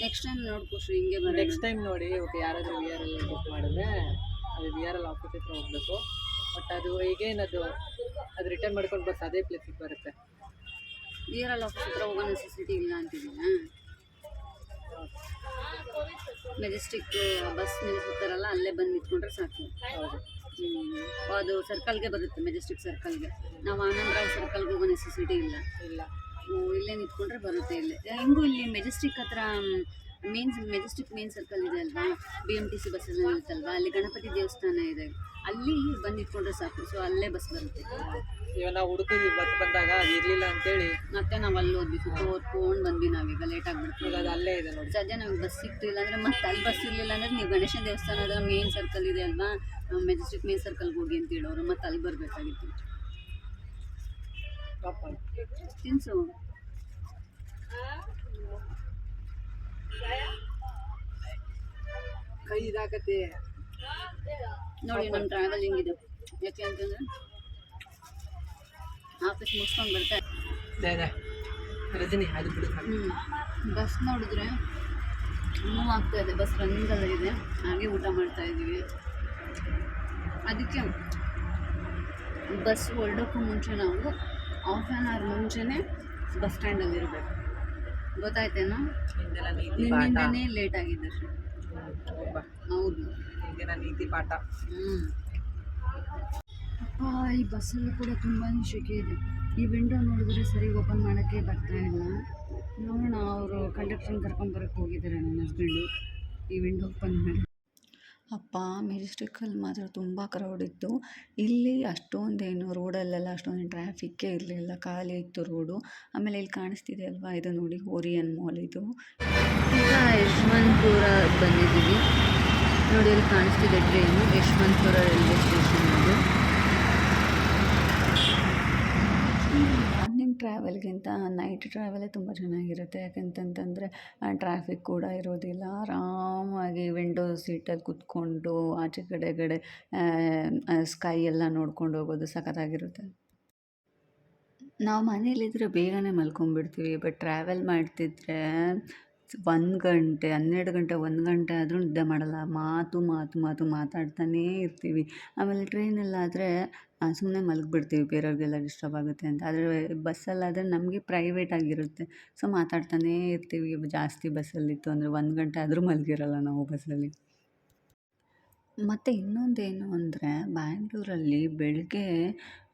ನೆಕ್ಸ್ಟ್ ಟೈಮ್ ನೋಡ್ಕೊ ಶ್ರೀ, ಹಿಂಗೆ ಬರೋಣ.
ನೆಕ್ಸ್ಟ್ ಟೈಮ್ ನೋಡಿ. ಓಕೆ, ಯಾರಾದರೂ ವಿ ಆರ್ ಎಲ್ ಬುಕ್ ಮಾಡಿದ್ರೆ ಅದು ವಿ ಆರ್ ಎಲ್ ಆಫೀಸ್ ಹತ್ರ ಹೋಗ್ಬೇಕು. ಬಟ್ ಅದು ಈಗೇನದು ಅದು ರಿಟರ್ನ್ ಮಾಡ್ಕೊಂಡು ಬಸ್ ಅದೇ ಪ್ಲೇಸಿಗೆ ಬರುತ್ತೆ.
VRL ಆಫೀಸ್ ಹತ್ರ ಹೋಗೋ ನೆಸೆಸಿಟಿ ಇಲ್ಲ ಅಂತಿದ್ದೀನಾ? ಮೆಜೆಸ್ಟಿಕ್ ಬಸ್ ನಿಲ್ಲಿಸ್ತಾರಲ್ಲ, ಅಲ್ಲೇ ಬಂದು ನಿಂತ್ಕೊಂಡ್ರೆ ಸಾಕು. ಅದು ಸರ್ಕಲ್ಗೆ ಬರುತ್ತೆ, ಮೆಜೆಸ್ಟಿಕ್ ಸರ್ಕಲ್ಗೆ. ನಾವು ಆನಂದರಾವ್ ಸರ್ಕಲ್ಗೆ ಹೋಗೋ ನೆಸೆಸಿಟಿ ಇಲ್ಲ. ಇಲ್ಲೇ ನಿಂತ್ಕೊಂಡ್ರೆ ಬರುತ್ತೆ. ಇಲ್ಲೇ ಹೆಂಗೂ ಇಲ್ಲಿ ಮೆಜೆಸ್ಟಿಕ್ ಹತ್ರ ಮೆಜೆಸ್ಟಿಕ್ ಮೇನ್ ಸರ್ಕಲ್ ಇದೆ ಅಲ್ವಾ, BMTC ಬಸ್ಸಲ್ಲಿ ನಿಲ್ತಲ್ವಾ, ಅಲ್ಲಿ ಗಣಪತಿ ದೇವಸ್ಥಾನ ಇದೆ, ಅಲ್ಲಿ ಬಂದು ನಿಂತ್ಕೊಂಡ್ರೆ ಸಾಕು. ಸೊ ಅಲ್ಲೇ ಬಸ್ ಬರುತ್ತೆ.
ಇವಾಗ ನಾವು ಹುಡುಕಿದ್ವಿ ಬಸ್ ಬಂದಾಗ ಅದು ಇರಲಿಲ್ಲ ಅಂತೇಳಿ
ಮತ್ತೆ ನಾವು ಅಲ್ಲಿ ಹೋದ್ವಿ, ಸುತ್ತ ಓದ್ಕೊಂಡು ಬಂದ್ವಿ. ನಾವೀಗ ಲೇಟ್ ಆಗ್ಬಿಡ್ತೀವಿ.
ಅದು ಅಲ್ಲೇ ಇದೆ ನೋಡಿ.
ಸದ್ಯ ನಮಗೆ ಬಸ್ ಸಿಕ್ತಿಲ್ಲ ಅಂದರೆ, ಮತ್ತೆ ಅಲ್ಲಿ ಬಸ್ ಇರಲಿಲ್ಲ ಅಂದರೆ ನೀವು ಗಣೇಶನ ದೇವಸ್ಥಾನದ ಮೇನ್ ಸರ್ಕಲ್ ಇದೆ ಅಲ್ವಾ, ಮೆಜೆಸ್ಟಿಕ್ ಮೇನ್ ಸರ್ಕಲ್ಗೆ ಹೋಗಿ ಅಂತ ಹೇಳೋರು. ಮತ್ತೆ ಅಲ್ಲಿ ಬರಬೇಕಾಗಿತ್ತು. ತಿನ್ಸು.
ಕೈ ಇದಾಕತ್ತೆ
ನೋಡಿ ನಮ್ಮ ಟ್ರಾವೆಲಿಂಗ್ ಇದು. ಯಾಕೆ ಅಂತಂದರೆ ಆಫೀಸ್ ಮುಗಿಸ್ಕೊಂಡು ಬರ್ತಾರೆ.
ರಜನಿ ಅದು ಬಿಡು.
ಬಸ್ ನೋಡಿದ್ರೆ ಮೂವ್ ಆಗ್ತಾ ಇದೆ, ಬಸ್ ರನ್ನಿಂಗಲ್ಲಿ ಇದೆ. ಹಾಗೆ ಊಟ ಮಾಡ್ತಾ ಇದ್ದೀವಿ. ಅದಕ್ಕೆ ಬಸ್ ಹೊರಡೋಕ್ಕೂ ಮುಂಚೆ ನಾವು ಹಾಫ್ ಆನ್ ಅವರ್ ಮುಂಚೆನೇ ಬಸ್ ಸ್ಟ್ಯಾಂಡಲ್ಲಿ ಇರಬೇಕು. ಗೊತ್ತಾಯ್ತೇನೋ? ನಿನ್ನಿಂದನೇ ಲೇಟ್ ಆಗಿದೆ. ಹೌದು,
ನೀತಿ ಪಾಠ.
ಅಪ್ಪ, ಈ ಬಸ್ಸಲ್ಲಿ ಕೂಡ ತುಂಬಾ ಶೆಕೆ ಇದೆ. ಈ ವಿಂಡೋ ನೋಡಿದ್ರೆ ಸರಿ ಓಪನ್ ಮಾಡೋಕ್ಕೆ ಬರ್ತಾ ಇಲ್ಲ. ನೋಡೋಣ, ಅವರು ಕಂಡಕ್ಟರ್ನ ಕರ್ಕೊಂಬರಕ್ಕೆ ಹೋಗಿದ್ದಾರೆ ನನ್ನ ಹಸ್ಬೆಂಡು. ಈ ವಿಂಡೋ ಓಪನ್ ಮಾಡಿ. ಅಪ್ಪ, ಮೆಜೆಸ್ಟಿಕ್ಕಲ್ಲಿ ಮಾತ್ರ ತುಂಬ ಕ್ರೌಡ್ ಇತ್ತು. ಇಲ್ಲಿ ಅಷ್ಟೊಂದೇನು ರೋಡಲ್ಲೆಲ್ಲ ಅಷ್ಟೊಂದು ಟ್ರಾಫಿಕ್ಕೇ ಇರಲಿಲ್ಲ, ಖಾಲಿ ಇತ್ತು ರೋಡು. ಆಮೇಲೆ ಇಲ್ಲಿ ಕಾಣಿಸ್ತಿದೆ ಅಲ್ವಾ, ಇದು ನೋಡಿ ಓರಿಯನ್ ಮಾಲ್ ಇದು. ಈಗ ಯಶವಂತಪುರ ಬಂದಿದ್ದೀವಿ ನೋಡಿ, ಇಲ್ಲಿ ಕಾಣಿಸ್ತಿದೆ ಟ್ರೈನು, ಯಶವಂತಪುರ ರೈಲ್ವೆ ಸ್ಟೇಷನ್ ಇದು. ಮಾರ್ನಿಂಗ್ ಟ್ರಾವೆಲ್ಗಿಂತ ನೈಟ್ ಟ್ರಾವೆಲೇ ತುಂಬ ಚೆನ್ನಾಗಿರುತ್ತೆ. ಯಾಕಂತಂತಂದರೆ ಟ್ರಾಫಿಕ್ ಕೂಡ ಇರೋದಿಲ್ಲ. ಆರಾಮಾಗಿ ವಿಂಡೋ ಸೀಟಲ್ಲಿ ಕೂತ್ಕೊಂಡು ಆಚೆ ಕಡೆ ಸ್ಕೈ ಎಲ್ಲ ನೋಡ್ಕೊಂಡು ಹೋಗೋದು ಸಖತ್ತಾಗಿರುತ್ತೆ. ನಾವು ಮನೇಲಿದ್ದರೆ ಬೇಗನೆ ಮಲ್ಕೊಂಡ್ಬಿಡ್ತೀವಿ. ಬಟ್ ಟ್ರಾವೆಲ್ ಮಾಡ್ತಿದ್ರೆ 1 ಗಂಟೆ 12 ಗಂಟೆ 1 ಗಂಟೆ ಆದರೂ ನಿದ್ದೆ ಮಾಡಲ್ಲ. ಮಾತಾಡ್ತಾನೇ ಇರ್ತೀವಿ. ಆಮೇಲೆ ಟ್ರೈನಲ್ಲಾದರೆ ಸುಮ್ಮನೆ ಮಲಗಿಬಿಡ್ತೀವಿ, ಬೇರೆಯವ್ರಿಗೆಲ್ಲ ಡಿಸ್ಟರ್ಬ್ ಆಗುತ್ತೆ ಅಂತ. ಆದರೆ ಬಸ್ಸಲ್ಲಾದರೆ ನಮಗೆ ಪ್ರೈವೇಟ್ ಆಗಿರುತ್ತೆ. ಸೊ ಮಾತಾಡ್ತಾನೇ ಇರ್ತೀವಿ. ಜಾಸ್ತಿ ಬಸ್ಸಲ್ಲಿತ್ತು ಅಂದರೆ 1 ಗಂಟೆ ಆದರೂ ಮಲಗಿರಲ್ಲ ನಾವು ಬಸ್ಸಲ್ಲಿ. ಮತ್ತು ಇನ್ನೊಂದೇನು ಅಂದರೆ, ಬ್ಯಾಂಗ್ಳೂರಲ್ಲಿ ಬೆಳಗ್ಗೆ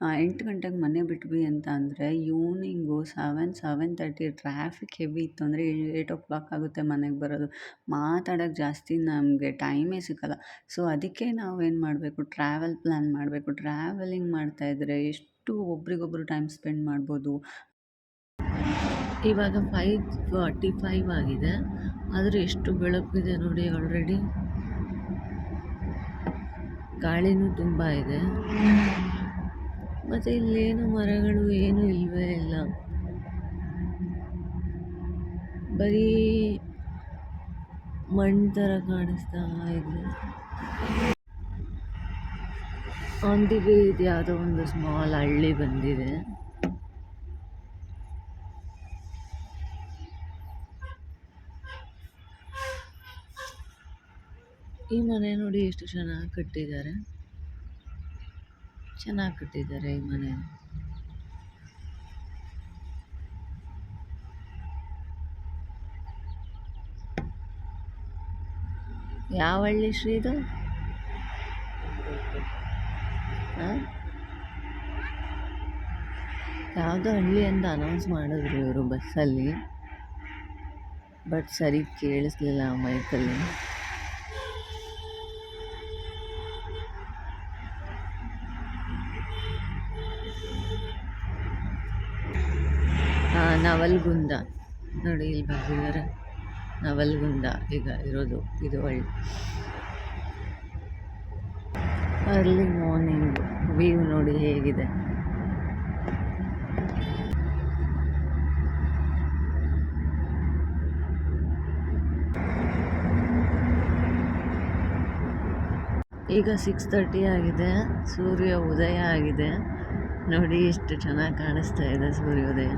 8 ಗಂಟೆಗೆ ಮನೆ ಬಿಟ್ವಿ ಅಂತ ಅಂದರೆ ಈವ್ನಿಂಗು 7-7:30 ಟ್ರಾಫಿಕ್ ಹೆವಿ ಇತ್ತು ಅಂದರೆ 8 o'clock ಆಗುತ್ತೆ ಮನೆಗೆ ಬರೋದು. ಮಾತಾಡೋಕ್ಕೆ ಜಾಸ್ತಿ ನಮಗೆ ಟೈಮೇ ಸಿಗೋಲ್ಲ. ಸೊ ಅದಕ್ಕೆ ನಾವೇನು ಮಾಡಬೇಕು, ಟ್ರಾವೆಲ್ ಪ್ಲ್ಯಾನ್ ಮಾಡಬೇಕು. ಟ್ರಾವೆಲಿಂಗ್ ಮಾಡ್ತಾಯಿದ್ರೆ ಎಷ್ಟು ಒಬ್ರಿಗೊಬ್ರು ಟೈಮ್ ಸ್ಪೆಂಡ್ ಮಾಡ್ಬೋದು. ಇವಾಗ 5:45 ಆಗಿದೆ, ಆದರೆ ಎಷ್ಟು ಬೆಳಕಿದೆ ನೋಡಿ. ಆಲ್ರೆಡಿ ಗಾಳಿನೂ ತುಂಬ ಇದೆ. ಮತ್ತು ಇಲ್ಲೇನು ಮರಗಳು ಏನೂ ಇಲ್ಲವೇ ಇಲ್ಲ, ಬರೀ ಮಣ್ಣು ಥರ ಕಾಣಿಸ್ತಾ ಇದೆ. ಆನ್ ದಿ ವೇ ಇದು ಯಾವುದೋ ಒಂದು ಸ್ಮಾಲ್ ಹಳ್ಳಿ ಬಂದಿದೆ. ಈ ಮನೆ ನೋಡಿ ಎಷ್ಟು ಚೆನ್ನಾಗಿ ಕಟ್ಟಿದ್ದಾರೆ ಈ ಮನೆ. ಯಾವ ಹಳ್ಳಿ ಶ್ರೀ ಇದು? ಯಾವುದೋ ಹಳ್ಳಿ ಅಂತ ಅನೌನ್ಸ್ ಮಾಡಿದ್ರು ಇವರು ಬಸ್ಸಲ್ಲಿ, ಬಟ್ ಸರಿ ಕೇಳಿಸ್ಲಿಲ್ಲ ಮೈಕಲ್ಲಿ. ನವಲ್ಗುಂದ ನೋಡಿ, ಇಲ್ಲಿ ಬರ್ತಿದ್ದಾರೆ ನವಲ್ಗುಂದ. ಈಗ ಇರೋದು ಇದು ಹಳ್ಳಿ. ಅರ್ಲಿ ಮಾರ್ನಿಂಗ್ ವ್ಯೂ ನೋಡಿ ಹೇಗಿದೆ. ಈಗ 6:30 ಆಗಿದೆ, ಸೂರ್ಯ ಉದಯ ಆಗಿದೆ. ನೋಡಿ ಎಷ್ಟು ಚೆನ್ನಾಗಿ ಕಾಣಿಸ್ತಾ ಇದೆ ಸೂರ್ಯೋದಯ.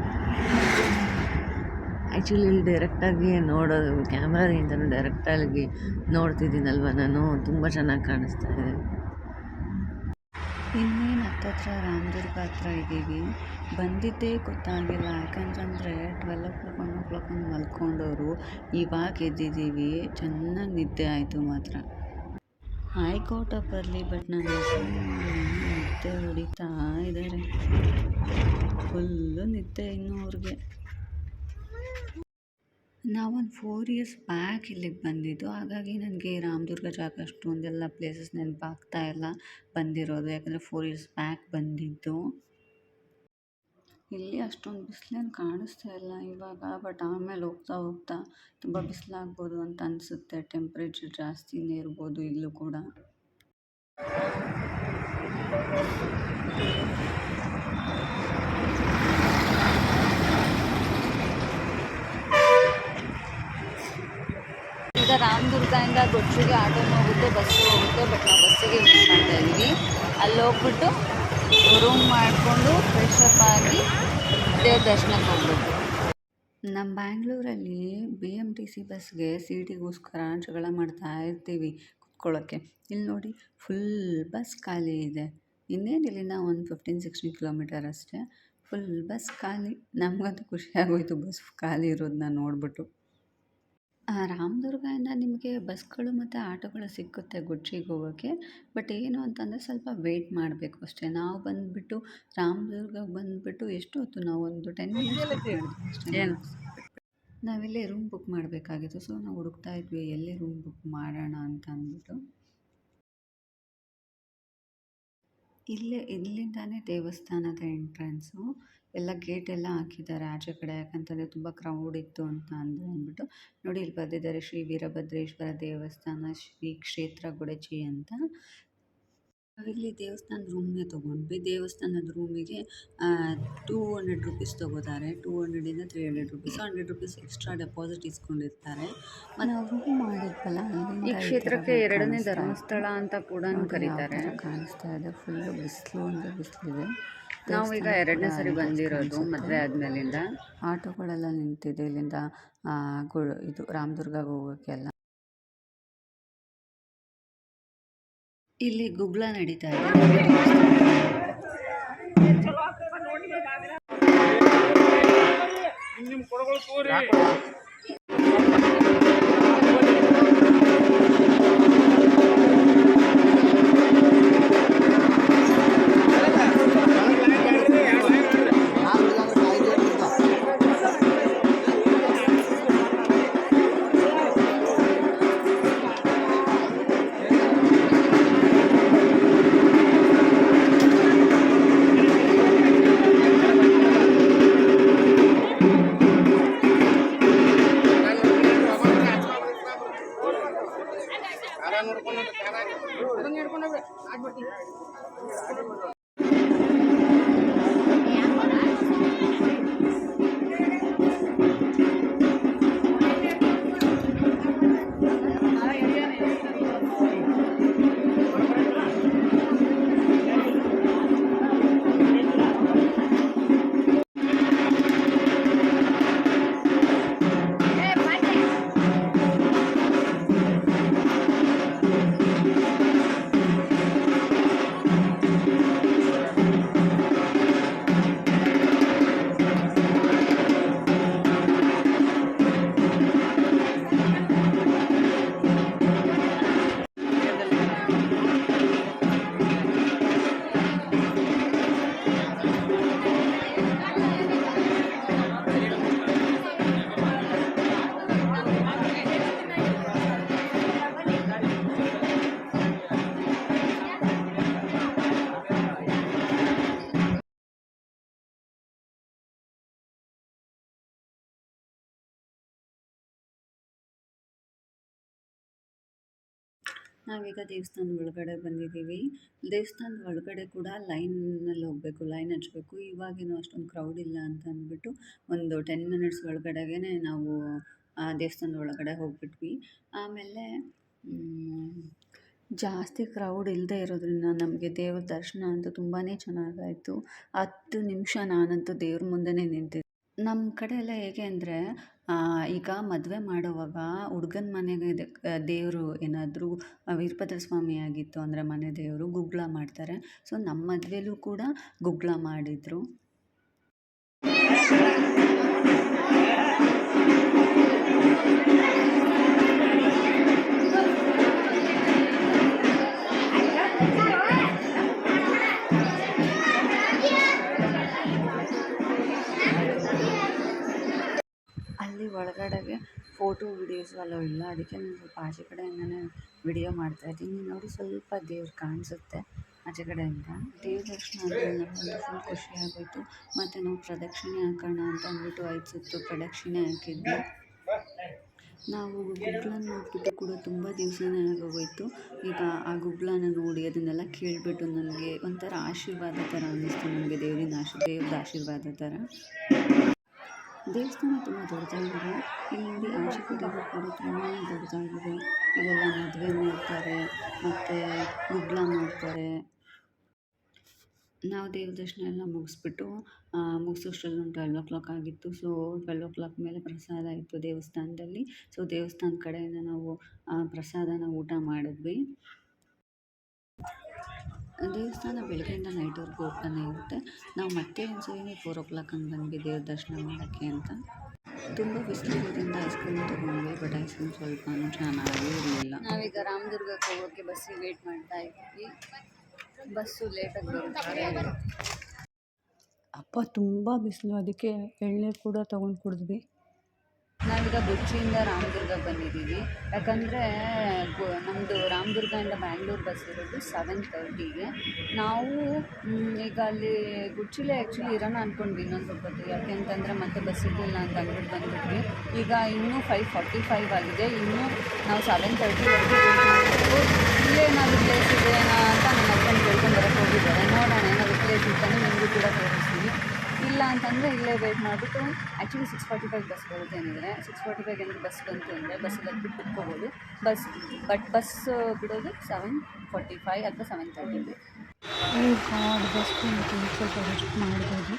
ಆ್ಯಕ್ಚುಲಿ ಇಲ್ಲಿ ಡೈರೆಕ್ಟಾಗಿ ನೋಡೋದು ಕ್ಯಾಮ್ರಾದಿಂದಲೂ ಡೈರೆಕ್ಟಾಗಿ ನೋಡ್ತಿದ್ದೀನಲ್ವ ನಾನು, ತುಂಬ ಚೆನ್ನಾಗಿ ಕಾಣಿಸ್ತಾ ಇದೆ. ಇನ್ನೇನು ಹತ್ತತ್ರ ರಾಮದುರ್ಗ ಹತ್ರ ಇದ್ದೀವಿ. ಬಂದಿದ್ದೇ ಗೊತ್ತಾಗಿಲ್ಲ, ಯಾಕಂತಂದರೆ 12 1 ಮಲ್ಕೊಂಡವರು ಇವಾಗ ಎದ್ದಿದ್ದೀವಿ. ಚೆನ್ನಾಗಿ ನಿದ್ದೆ ಆಯಿತು ಮಾತ್ರ. ಹೈಕೋರ್ಟ ಬರಲಿ, ಬಟ್ ನನ್ನ ನಿದ್ದೆ ಹೊಡಿತಾ ಇದ್ದಾರೆ. ಫುಲ್ಲು ನಿದ್ದೆ ಇನ್ನು ಅವ್ರಿಗೆ. ನಾವೊಂದು 4 ಇಯರ್ಸ್ ಬ್ಯಾಕ್ ಇಲ್ಲಿಗೆ ಬಂದಿದ್ದು, ಹಾಗಾಗಿ ನನಗೆ ರಾಮದುರ್ಗ ಜಾಗ ಅಷ್ಟೊಂದೆಲ್ಲ ಪ್ಲೇಸಸ್ ನೆನಪಾಗ್ತಾ ಇಲ್ಲ ಬಂದಿರೋದು, ಯಾಕಂದರೆ 4 ಇಯರ್ಸ್ ಬ್ಯಾಕ್ ಬಂದಿದ್ದು. ಇಲ್ಲಿ ಅಷ್ಟೊಂದು ಬಿಸಿಲೇನು ಕಾಣಿಸ್ತಾ ಇಲ್ಲ ಇವಾಗ, ಬಟ್ ಆಮೇಲೆ ಹೋಗ್ತಾ ಹೋಗ್ತಾ ತುಂಬ ಬಿಸಿಲಾಗ್ಬೋದು ಅಂತ ಅನಿಸುತ್ತೆ. ಟೆಂಪ್ರೇಚರ್ ಜಾಸ್ತಿನೇ ಇರ್ಬೋದು ಇಲ್ಲೂ ಕೂಡ. ಈಗ ರಾಮದುರ್ಗದಿಂದ ಗೊಚ್ಚಿಗೆ ಆಟೋನು ಹೋಗುತ್ತೆ, ಬಸ್ಸು ಹೋಗುತ್ತೆ, ಬಟ್ ನಾವು ಬಸ್ಸಿಗೆ ಯೂಸ್ ಮಾಡ್ತಾ ಇದ್ದೀವಿ. ಅಲ್ಲಿ ಹೋಗ್ಬಿಟ್ಟು ರೂಮ್ ಮಾಡಿಕೊಂಡು ಫ್ರೆಶಪ್ ಆಗಿ ದೇವ್ರ ದರ್ಶನಕ್ಕೆ ಹೋಗ್ಬೇಕು. ನಮ್ಮ ಬ್ಯಾಂಗ್ಳೂರಲ್ಲಿ BMTC ಬಸ್ಗೆ ಸೀಟಿಗೋಸ್ಕರ ಜಗಳ ಮಾಡ್ತಾ ಇರ್ತೀವಿ ಕುತ್ಕೊಳ್ಳೋಕ್ಕೆ. ಇಲ್ಲಿ ನೋಡಿ ಫುಲ್ ಬಸ್ ಖಾಲಿ ಇದೆ. ಇನ್ನೇನು ಇಲ್ಲಿಂದ ಒಂದು 15-16 ಕಿಲೋಮೀಟರ್ ಅಷ್ಟೇ. ಫುಲ್ ಬಸ್ ಖಾಲಿ. ನಮಗಂತೂ ಖುಷಿಯಾಗೋಯ್ತು ಬಸ್ ಖಾಲಿ ಇರೋದನ್ನ ನೋಡಿಬಿಟ್ಟು. ರಾಮದುರ್ಗದಿಂದ ನಿಮಗೆ ಬಸ್ಗಳು ಮತ್ತು ಆಟೋಗಳು ಸಿಕ್ಕುತ್ತೆ ಗುಡ್ಚಿಗೆ ಹೋಗೋಕ್ಕೆ. ಬಟ್ ಏನು ಅಂತಂದರೆ ಸ್ವಲ್ಪ ವೆಯ್ಟ್ ಮಾಡಬೇಕು ಅಷ್ಟೇ. ನಾವು ಬಂದುಬಿಟ್ಟು ರಾಮದುರ್ಗಕ್ಕೆ ಬಂದುಬಿಟ್ಟು ಎಷ್ಟು ಹೊತ್ತು, ನಾವು ಒಂದು 10 ಮಿನಿಟ್ಸ್ ಅಷ್ಟೇ. ನಾವಿಲ್ಲೇ ರೂಮ್ ಬುಕ್ ಮಾಡಬೇಕಾಗಿತ್ತು. ಸೊ ನಾವು ಹುಡುಕ್ತಾ ಇದ್ವಿ ಎಲ್ಲಿ ರೂಮ್ ಬುಕ್ ಮಾಡೋಣ ಅಂತ ಅಂದ್ಬಿಟ್ಟು. ಇಲ್ಲಿಂದಾನೇ ದೇವಸ್ಥಾನದ ಎಂಟ್ರೆನ್ಸು. ಎಲ್ಲ ಗೇಟ್ ಎಲ್ಲ ಹಾಕಿದ್ದಾರೆ ಆಚೆ ಕಡೆ, ಯಾಕಂತಂದರೆ ತುಂಬ ಕ್ರೌಡ್ ಇತ್ತು ಅಂತ ಅಂದ್ಬಿಟ್ಟು. ನೋಡಿ ಇಲ್ಲಿ ಬರೆದಿದ್ದಾರೆ ಶ್ರೀ ವೀರಭದ್ರೇಶ್ವರ ದೇವಸ್ಥಾನ, ಶ್ರೀ ಕ್ಷೇತ್ರ ಗೊಡಚಿ ಅಂತ. ನಾವಿಲ್ಲಿ ದೇವಸ್ಥಾನದ ರೂಮ್ನೇ ತೊಗೊಂಡ್ವಿ. ದೇವಸ್ಥಾನದ ರೂಮಿಗೆ 200 ರುಪೀಸ್ ತೊಗೋತಾರೆ. 200ಇಂದ 300 ರುಪೀಸ್, 100 ರುಪೀಸ್ ಎಕ್ಸ್ಟ್ರಾ ಡೆಪಾಸಿಟ್ ಇಸ್ಕೊಂಡಿರ್ತಾರೆ. ಮತ್ತು ನಾವು ರೂಮ್ ಮಾಡಿದ್ವಲ್ಲ, ಈ ಕ್ಷೇತ್ರಕ್ಕೆ 2ನೇ ಧರ್ಮಸ್ಥಳ ಅಂತ ಕೂಡ ಕರೀತಾರೆ. ಕಾಣಿಸ್ತಾ ಇದೆ ಫುಲ್ಲು ಬಿಸಿಲು ಅಂದರೆ ಬಿಸಿಲಿದೆ. ನಾವೀಗ 2ನೇ ಸರಿ ಬಂದಿರೋದು ಮದುವೆ ಆದಮೇಲಿಂದ. ಆಟೋಗಳೆಲ್ಲ ನಿಂತಿದೆ ಇಲ್ಲಿಂದ ಇದು ರಾಮದುರ್ಗಕ್ಕೆ ಹೋಗೋಕ್ಕೆಲ್ಲ. ಇಲ್ಲಿ ಗುಗ್ಲ ನಡೀತಾ ಇದೆ. ನಾವೀಗ ದೇವಸ್ಥಾನದ ಒಳಗಡೆ ಬಂದಿದ್ದೀವಿ. ದೇವಸ್ಥಾನದ ಒಳಗಡೆ ಕೂಡ ಲೈನಲ್ಲಿ ಹೋಗಬೇಕು, ಲೈನ್ ಹಚ್ಚಬೇಕು. ಇವಾಗೇನು ಅಷ್ಟೊಂದು ಕ್ರೌಡ್ ಇಲ್ಲ ಅಂತ ಅಂದ್ಬಿಟ್ಟು ಒಂದು 10 ಮಿನಿಟ್ಸ್ ಒಳಗಡೆಗೆ ನಾವು ದೇವಸ್ಥಾನದ ಒಳಗಡೆ ಹೋಗ್ಬಿಟ್ವಿ. ಆಮೇಲೆ ಜಾಸ್ತಿ ಕ್ರೌಡ್ ಇಲ್ಲದೆ ಇರೋದ್ರಿಂದ ನಮಗೆ ದೇವ್ರ ದರ್ಶನ ಅಂತೂ ತುಂಬಾ ಚೆನ್ನಾಗಾಯಿತು. 10 ನಿಮಿಷ ನಾನಂತೂ ದೇವ್ರ ಮುಂದೆನೇ ನಿಂತಿದ್ದೆ. ನಮ್ಮ ಕಡೆ ಎಲ್ಲ ಹೇಗೆ ಅಂದರೆ ಈಗ ಮದುವೆ ಮಾಡುವಾಗ ಹುಡ್ಗನ ಮನೆಗೆ ದೇವರು ಏನಾದರೂ ವೀರಭದ್ರ ಸ್ವಾಮಿ ಆಗಿತ್ತು ಅಂದರೆ ಮನೆ ದೇವರು ಗುಗ್ಗಳ ಮಾಡ್ತಾರೆ. ಸೊ ನಮ್ಮ ಮದುವೆಲೂ ಕೂಡ ಗುಗ್ಗಳ ಮಾಡಿದರು. ಅಲ್ಲಿ ಒಳಗಡೆಗೆ ಫೋಟೋ ವಿಡಿಯೋಸ್ ಅಲೋ ಇಲ್ಲ, ಅದಕ್ಕೆ ನಾನು ಸ್ವಲ್ಪ ಆಚೆ ಕಡೆಯಿಂದನೇ ವಿಡಿಯೋ ಮಾಡ್ತಾಯಿದ್ದೀನಿ. ನೋಡಿ ಸ್ವಲ್ಪ ದೇವ್ರು ಕಾಣಿಸುತ್ತೆ ಆಚೆ ಕಡೆಯಿಂದ. ದೇವ್ರ ದರ್ಶನ ಅಂದರೆ ನಮಗೊಂದು ಫುಲ್ ಖುಷಿಯಾಗೋಯಿತು. ಮತ್ತು ನಾವು ಪ್ರದಕ್ಷಿಣೆ ಹಾಕೋಣ ಅಂತ ಅಂದ್ಬಿಟ್ಟು 5 ಸುತ್ತು ಪ್ರದಕ್ಷಿಣೆ ಹಾಕಿದ್ವಿ. ನಾವು ಗುಗ್ಗಳನ್ನ ನೋಡ್ಬಿಟ್ಟು ಕೂಡ ತುಂಬ ದಿವಸನೇ ಆಗೋಗೋಯಿತು. ಈಗ ಆ ಗುಗ್ಗಳನ್ನ ನೋಡಿ ಅದನ್ನೆಲ್ಲ ಕೇಳಿಬಿಟ್ಟು ನನಗೆ ಒಂಥರ ಆಶೀರ್ವಾದ ಥರ ಅನ್ನಿಸ್ತು. ನನಗೆ ದೇವ್ರದ್ದು ಆಶೀರ್ವಾದ ಥರ. ದೇವಸ್ಥಾನ ತುಂಬ ದೊಡ್ಡದಾಗಿದೆ. ಇಲ್ಲಿ ನೋಡಿ ಆಚೆ ಕಡೆಗೂ ಕೂಡ ತುಂಬಾ ದೊಡ್ಡದಾಗಿದೆ. ಇವೆಲ್ಲ ಮದುವೆ ಮಾಡ್ತಾರೆ ಮತ್ತು ಗುಗ್ಗಳ ಮಾಡ್ತಾರೆ. ನಾವು ದೇವ್ರ ದರ್ಶನ ಎಲ್ಲ ಮುಗಿಸ್ಬಿಟ್ಟು ಮುಗಿಸೋಷ್ಟ್ರಲ್ಲಿ ಒಂದು 12 ಆಗಿತ್ತು. ಸೊ 12 ಮೇಲೆ ಪ್ರಸಾದ ಇತ್ತು ದೇವಸ್ಥಾನದಲ್ಲಿ. ಸೊ ದೇವಸ್ಥಾನದ ಕಡೆಯಿಂದ ನಾವು ಪ್ರಸಾದನ ಊಟ ಮಾಡಿದ್ವಿ. ದೇವಸ್ಥಾನ ಬೆಳಗ್ಗೆಯಿಂದ ನೈಟ್ವರೆಗೂ ಓಪನ್ ಇರುತ್ತೆ. ನಾವು ಮತ್ತೆ ಒಂದ್ಸರಿ 4 ಹಂಗೆ ಬಂದ್ವಿ ದೇವ್ರ ದರ್ಶನ ಮಾಡೋಕ್ಕೆ ಅಂತ. ತುಂಬ ಬಿಸಿಲಿರೋದ್ರಿಂದ ಐಸ್ ಕ್ರೀಮ್ ತೊಗೊಂಡ್ವಿ, ಬಟ್ ಐಸ್ ಕ್ರೀಮ್ ಸ್ವಲ್ಪನೂ ಚೆನ್ನಾಗೇ ಇರಲಿಲ್ಲ. ನಾವೀಗ ರಾಮದುರ್ಗಕ್ಕೆ ಹೋಗೋಕ್ಕೆ ಬಸ್ಸಿಗೆ ವೇಟ್ ಮಾಡ್ತಾ ಇದ್ವಿ. ಬಸ್ಸು ಲೇಟಾಗಿ ಬರುತ್ತೆ. ಅಪ್ಪ ತುಂಬ ಬಿಸಿಲು, ಅದಕ್ಕೆ ಎಳ್ನೀರು ಕೂಡ ತೊಗೊಂಡು ಕುಡಿದ್ವಿ. ನಾವೀಗ ಬುಚ್ಚಿಯಿಂದ ರಾಮದುರ್ಗ ಬಂದಿದ್ದೀವಿ. ಯಾಕಂದರೆ ನಮ್ಮದು ರಾಮದುರ್ಗದಿಂದ ಬ್ಯಾಂಗ್ಳೂರು ಬಸ್ ಇರೋದು 7:30ಗೆ. ನಾವು ಈಗ ಅಲ್ಲಿ ಗುಚ್ಚಿಲೇ ಆ್ಯಕ್ಚುಲಿ ಇರೋಣ ಅಂದ್ಕೊಂಡ್ವಿ ಇನ್ನೊಂದು ಸ್ವಲ್ಪ ಹೊತ್ತು. ಯಾಕೆ ಅಂತಂದರೆ ಮತ್ತೆ ಬಸ್ ಇರಲಿಲ್ಲ ಅಂತ ಅಂದ್ಬಿಟ್ಟು ಬಂದುಬಿಟ್ವಿ. ಈಗ ಇನ್ನೂ 5:45 ಆಗಿದೆ. ಇನ್ನೂ ನಾವು 7:30ವರೆಗೂ ಇಲ್ಲೇ ಏನಾದರೂ ಪ್ಲೇಸ್ ಇದೆಯಾ ಅಂತ ನನ್ನ ಹಸ್ಬೆಂಡ್ ಕೇಳ್ಕೊಂಡು ಬರೋಕ್ಕೆ ಹೋಗಿದ್ದಾರೆ. ನೋಡೋಣ ಏನಾದರೂ ಪ್ಲೇಸ್ ಇದ್ದಾನೆ ನಿಮಗೂ ಕೂಡ ತೋರಿಸ್ತೀವಿ. ಇಲ್ಲ ಅಂತಂದರೆ ಇಲ್ಲೇ ವೆಯ್ಟ್ ಮಾಡಿಬಿಟ್ಟು ಆ್ಯಕ್ಚುಲಿ 6:45 ಬಸ್ ಬರುತ್ತೆ ಏನಿದ್ರೆ 6:45 ಅಂದರೆ ಬಸ್ ಬಂತು ಅಂದರೆ ಬಸ್ಸಲ್ಲಿ ಬಿಟ್ಟು ಕುತ್ಕೋಬೋದು. ಬಸ್ ಬಿಡೋದು 7:45 ಅಥವಾ 7:30ಗೆ. ಬಸ್ ಸ್ವಲ್ಪ ರೆಸ್ಟ್ ಮಾಡ್ಬೋದು.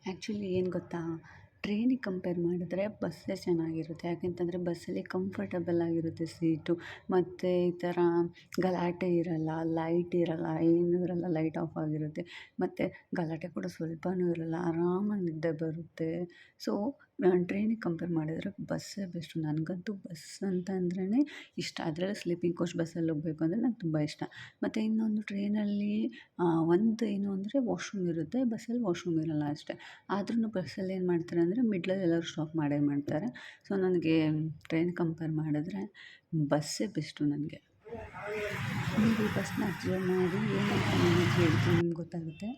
ಆ್ಯಕ್ಚುಲಿ ಏನು ಗೊತ್ತಾ, ಟ್ರೈನಿಗೆ ಕಂಪೇರ್ ಮಾಡಿದ್ರೆ ಬಸ್ಸೇ ಚೆನ್ನಾಗಿರುತ್ತೆ. ಯಾಕೆಂತಂದರೆ ಬಸ್ಸಲ್ಲಿ ಕಂಫರ್ಟಬಲ್ ಆಗಿರುತ್ತೆ ಸೀಟು. ಮತ್ತು ಈ ಥರ ಗಲಾಟೆ ಇರಲ್ಲ, ಲೈಟ್ ಇರಲ್ಲ, ಏನೂ ಇರಲ್ಲ, ಲೈಟ್ ಆಫ್ ಆಗಿರುತ್ತೆ. ಮತ್ತು ಗಲಾಟೆ ಕೂಡ ಸ್ವಲ್ಪನೂ ಇರಲ್ಲ, ಆರಾಮಾಗಿ ನಿದ್ದೆ ಬರುತ್ತೆ. ಸೊ ಟ್ರೈನಿಗೆ ಕಂಪೇರ್ ಮಾಡಿದರೆ ಬಸ್ಸೇ ಬೆಸ್ಟು. ನನಗಂತೂ ಬಸ್ ಅಂತ ಅಂದ್ರೇ ಇಷ್ಟ. ಅದರಲ್ಲೂ ಸ್ಲೀಪಿಂಗ್ ಕೋಚ್ ಬಸ್ಸಲ್ಲಿ ಹೋಗಬೇಕು ಅಂದರೆ ನಂಗೆ ತುಂಬ ಇಷ್ಟ. ಮತ್ತು ಇನ್ನೊಂದು ಟ್ರೈನಲ್ಲಿ ಒಂದು ಏನು ಅಂದರೆ ವಾಶ್ರೂಮ್ ಇರುತ್ತೆ, ಬಸ್ಸಲ್ಲಿ ವಾಶ್ರೂಮ್ ಇರಲ್ಲ ಅಷ್ಟೇ. ಆದ್ರೂ ಬಸ್ಸಲ್ಲಿ ಏನು ಮಾಡ್ತಾರೆ ಅಂದರೆ ಮಿಡ್ಲಲ್ಲಿ ಎಲ್ಲರೂ ಸ್ಟಾಪ್ ಮಾಡೇ ಮಾಡ್ತಾರೆ. ಸೊ ನನಗೆ ಟ್ರೈನ್ ಕಂಪೇರ್ ಮಾಡಿದ್ರೆ ಬಸ್ಸೇ ಬೆಸ್ಟು ನನಗೆ. ನೀವು ಈ ಬಸ್ನ ಅಬ್ಸರ್ವ್ ಮಾಡಿ ಏನಂತ ನಾನು ಹೇಳ್ತೀನಿ, ನಿಮ್ಗೆ ಗೊತ್ತಾಗುತ್ತೆ.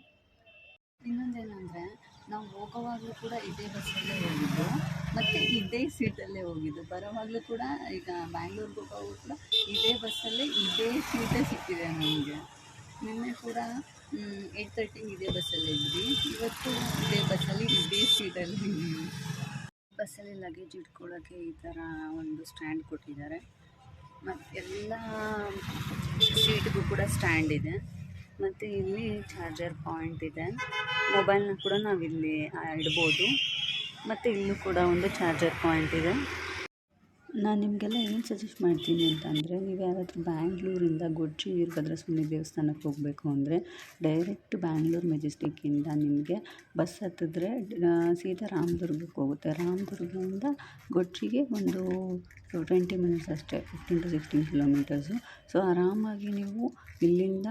ಇನ್ನೊಂದೇನೆಂದರೆ ನಾವು ಹೋಗೋವಾಗಲೂ ಕೂಡ ಇದೇ ಬಸ್ಸಲ್ಲೇ ಹೋಗಿದ್ದು ಮತ್ತು ಇದೇ ಸೀಟಲ್ಲೇ ಹೋಗಿದ್ದು. ಬರೋವಾಗಲೂ ಕೂಡ ಈಗ ಬ್ಯಾಂಗ್ಳೂರ್ಗೆ ಹೋಗೋವಾಗೂ ಕೂಡ ಇದೇ ಬಸ್ಸಲ್ಲೇ ಇದೇ ಸೀಟೇ ಸಿಕ್ಕಿದೆ ನಮಗೆ. ನಿನ್ನೆ ಕೂಡ 8:30 ಇದೇ ಬಸ್ಸಲ್ಲಿ ಇದ್ವಿ. ಇವತ್ತು ಇದೇ ಬಸ್ಸಲ್ಲಿ ಇದೇ ಸೀಟಲ್ಲಿ ಇದ್ದೀವಿ. ಬಸ್ಸಲ್ಲಿ ಲಗೇಜ್ ಇಟ್ಕೊಳ್ಳೋಕ್ಕೆ ಈ ಥರ ಒಂದು ಸ್ಟ್ಯಾಂಡ್ ಕೊಟ್ಟಿದ್ದಾರೆ. ಮತ್ತು ಎಲ್ಲ ಸೀಟ್ಗೂ ಕೂಡ ಸ್ಟ್ಯಾಂಡ್ ಇದೆ. ಮತ್ತು ಇಲ್ಲಿ ಚಾರ್ಜರ್ ಪಾಯಿಂಟ್ ಇದೆ. ಮೊಬೈಲ್ನ ಕೂಡ ನಾವಿಲ್ಲಿ ಇಡ್ಬೋದು. ಮತ್ತು ಇಲ್ಲೂ ಕೂಡ ಒಂದು ಚಾರ್ಜರ್ ಪಾಯಿಂಟ್ ಇದೆ. ನಾನು ನಿಮಗೆಲ್ಲ ಏನು ಸಜೆಸ್ಟ್ ಮಾಡ್ತೀನಿ ಅಂತಂದರೆ, ನೀವು ಯಾರಾದರೂ ಬ್ಯಾಂಗ್ಳೂರಿಂದ ಗೊಜ್ಜಿ ವೀರಭದ್ರ ಸ್ವಾಮಿ ದೇವಸ್ಥಾನಕ್ಕೆ ಹೋಗಬೇಕು ಅಂದರೆ ಡೈರೆಕ್ಟ್ ಬ್ಯಾಂಗ್ಳೂರು ಮೆಜೆಸ್ಟಿಕ್ಕಿಂದ ನಿಮಗೆ ಬಸ್ ಹತ್ತಿದ್ರೆ ಸೀದಾ ರಾಮದುರ್ಗಕ್ಕೆ ಹೋಗುತ್ತೆ. ರಾಮದುರ್ಗದಿಂದ ಗೊಜ್ಜಿಗೆ ಒಂದು 20 ಮಿನಿಟ್ಸ್ ಅಷ್ಟೇ, 15 to 16 ಕಿಲೋಮೀಟರ್ಸು. ಸೊ ಆರಾಮಾಗಿ ನೀವು ಇಲ್ಲಿಂದ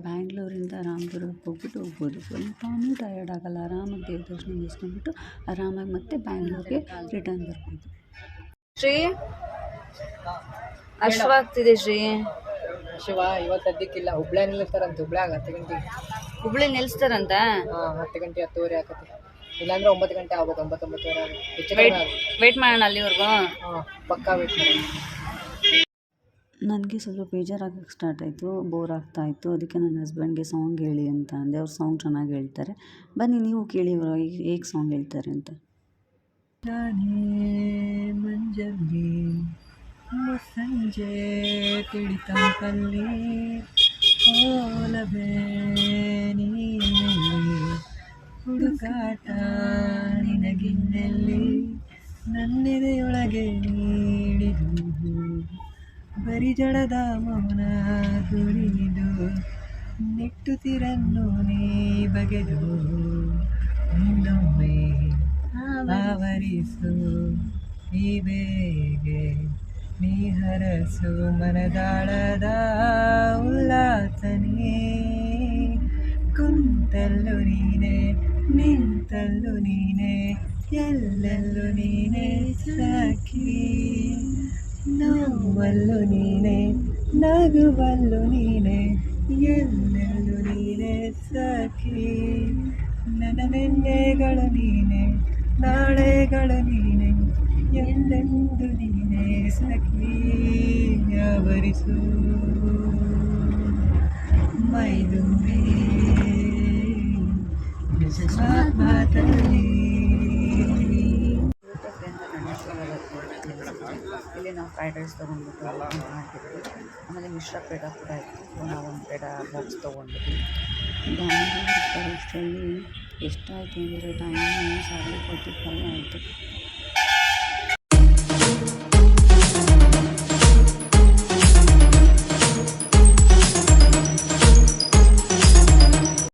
ಬ್ಯಾಂಗ್ಳೂರಿಂದ ರಾಮದುರ್ಗಕ್ಕೆ ಹೋಗ್ಬೋದು. ಸ್ವಲ್ಪನೂ ಟಯರ್ಡ್ ಆಗೋಲ್ಲ. ಆರಾಮಾಗಿ ದೇವ್ರ ದರ್ಶನ ಮುಗಿಸ್ಕೊಂಡ್ಬಿಟ್ಟು ಆರಾಮಾಗಿ ಮತ್ತೆ ಬ್ಯಾಂಗ್ಳೂರಿಗೆ ರಿಟರ್ನ್ ಬರ್ಬೋದು. ಶ್ರೀ ಅಶ್ವಾಗ್ತಿದೆ ಶ್ರೀ.
ಶಿವ ಇವತ್ತು ಸದ್ಯಕ್ಕಿಲ್ಲ, ಹುಬ್ಳ್ಯಾಗ ನಿಲ್ಲಿಸ್ತಾರಂತ. ಹುಬ್ಳ್ಯಾಗ 10 ಗಂಟೆಗೆ
ಹುಬ್ಳಿ ನಿಲ್ಲಿಸ್ತಾರಂತ.
10 ಗಂಟೆ 10:30 ಆಕತಿ. ಇಲ್ಲಾಂದ್ರೆ 9 ಗಂಟೆ ಆಗ್ಬೋದು, 9-9:30 ಆಗುತ್ತೆ.
ವೆಯ್ಟ್ ಮಾಡೋಣ ಅಲ್ಲಿವರೆಗೂ.
ಪಕ್ಕಾ ವೆಯ್ಟ್ ಮಾಡೋಣ.
ನನಗೆ ಸ್ವಲ್ಪ ಬೇಜಾರಾಗಕ್ಕೆ ಸ್ಟಾರ್ಟ್ ಆಯಿತು, ಬೋರ್ ಆಗ್ತಾಯಿತ್ತು. ಅದಕ್ಕೆ ನನ್ನ ಹಸ್ಬೆಂಡ್ಗೆ ಸಾಂಗ್ ಹೇಳಿ ಅಂತ ಅಂದೆ. ಅವ್ರು ಸಾಂಗ್ ಚೆನ್ನಾಗಿ ಹೇಳ್ತಾರೆ. ಬನ್ನಿ ನೀವು ಕೇಳಿ ಅವರು ಹೇಗೆ ಸಾಂಗ್ ಹೇಳ್ತಾರೆ ಅಂತ.
ಮಂಜಲ್ಲಿ ಮುಸ್ಸಂಜೆ ತಿಳಿತಂಪಲ್ಲಿ ಓಲವೇ ನೀನೆಲ್ಲಿ ಹುಡುಕಾಟ ನಿನಗಿನ್ನೆಲ್ಲಿ ನನ್ನೆದೆಯೊಳಗೆ ನೀಡಿದು ಬರಿ ಜಡದ ಮೌನ ಕುರಿದು ನಿಟ್ಟುತ್ತಿರನ್ನು ನೀ ಬಗೆದು ಇನ್ನೊಮ್ಮೆ ಆವರಿಸು ಈ ಬೇಗೆ ನೀ ಹರಸು ಮನದಾಳದ ಉಲ್ಲಾಸನೇ ಕುಂತಲ್ಲು ನೀನೆ ನಿಂತಲ್ಲು ನೀನೆ ಎಲ್ಲೆಲ್ಲೂ ನೀನೆ ಸಖಿ ನೋವಲ್ಲು ನೀನೆ ನಗುವಲ್ಲು ನೀನೆ ಎಲ್ಲೆಲ್ಲೂ ನೀನೆ ಸಖಿ ನನ್ನ ನೆನ್ನೆಗಳು ನೀನೆ ನಾಳೆಗಳು ನೀನೆ ಎಲ್ಲೆಂದು ನೀನೆ ಸಖಿ ಆವರಿಸು ಮೈದುಂಬಿ ಮಾತಲ್ಲಿ
ಇಲ್ಲಿ ನಾವು ಫ್ರೈಡ್ ರೈಸ್ ತೊಗೊಂಡ್ಬಿಟ್ಟು ಮಾಡ್ತಿದ್ವಿ. ಆಮೇಲೆ ಮಿಶ್ರ ಪೇಡ ಕೂಡ ಇತ್ತು. ಸೊ ನಾವು ಒಂದು ಪೇಡ ಬಾಕ್ಸ್ ತೊಗೊಂಡಿದ್ವಿ. ದಾವಣಗೆರೆ ಎಷ್ಟಾಯಿತು ಅಂದರೆ ಟೈಮು 7:45 ಆಯಿತು.